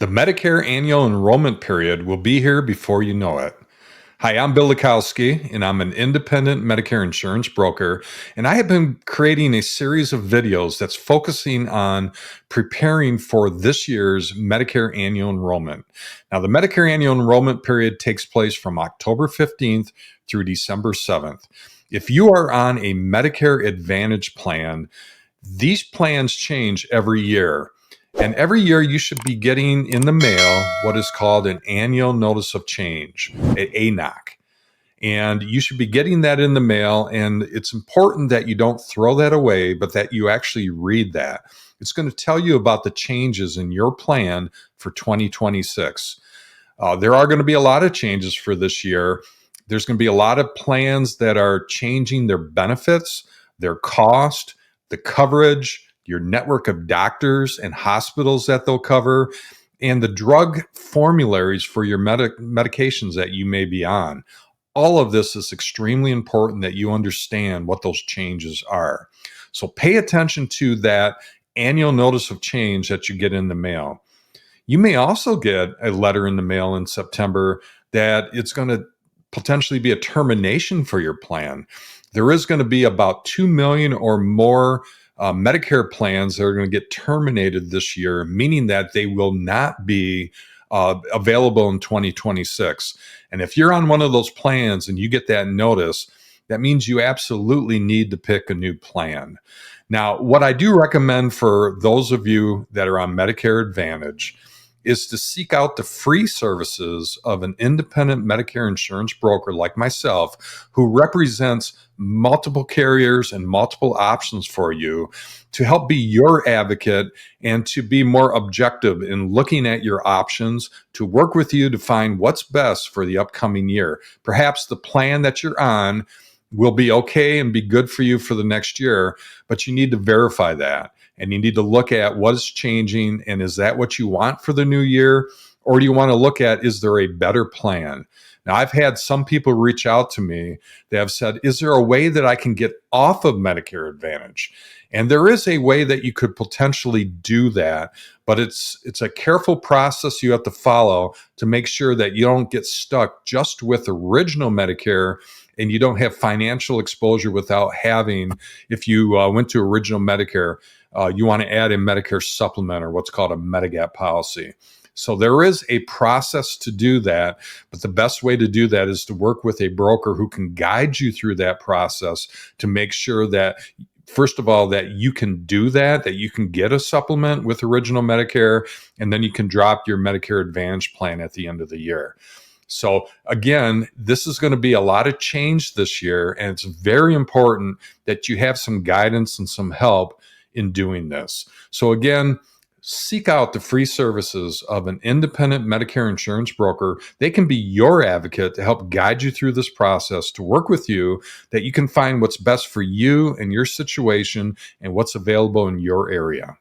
The Medicare Annual Enrollment Period will be here before you know it. Hi, I'm Bill Lewkowski, and I'm an independent Medicare insurance broker. And I have been creating a series of videos that's focusing on preparing for this year's Medicare Annual Enrollment. Now, the Medicare Annual Enrollment Period takes place from October 15th through December 7th. If you are on a Medicare Advantage plan, these plans change every year. And every year you should be getting in the mail what is called an annual notice of change, an ANOC. And you should be getting that in the mail. And it's important that you don't throw that away, but that you actually read that. It's going to tell you about the changes in your plan for 2026. There are going to be a lot of changes for this year. There's going to be a lot of plans that are changing their benefits, their cost, the coverage, your network of doctors and hospitals that they'll cover, and the drug formularies for your medications that you may be on. All of this is extremely important that you understand what those changes are. So pay attention to that annual notice of change that you get in the mail. You may also get a letter in the mail in September that it's going to potentially be a termination for your plan. There is going to be about 2 million or more Medicare plans that are going to get terminated this year, meaning that they will not be available in 2026. And if you're on one of those plans and you get that notice, that means you absolutely need to pick a new plan. Now, what I do recommend for those of you that are on Medicare Advantage is to seek out the free services of an independent Medicare insurance broker like myself, who represents multiple carriers and multiple options for you to help be your advocate and to be more objective in looking at your options, to work with you to find what's best for the upcoming year. Perhaps the plan that you're on will be okay and be good for you for the next year, but you need to verify that. And you need to look at what is changing, and is that what you want for the new year? Or do you want to look at, is there a better plan? Now, I've had some people reach out to me. They have said, is there a way that I can get off of Medicare Advantage? And there is a way that you could potentially do that, but it's a careful process you have to follow to make sure that you don't get stuck just with original Medicare and you don't have financial exposure without having, if you went to original Medicare, you want to add a Medicare supplement or what's called a Medigap policy. So there is a process to do that, but the best way to do that is to work with a broker who can guide you through that process to make sure that, first of all, that you can do that you can get a supplement with original Medicare, and then you can drop your Medicare Advantage plan at the end of the year. So again, this is going to be a lot of change this year, and it's very important that you have some guidance and some help in doing this. So again, seek out the free services of an independent Medicare insurance broker. They can be your advocate to help guide you through this process, to work with you, that you can find what's best for you and your situation and what's available in your area.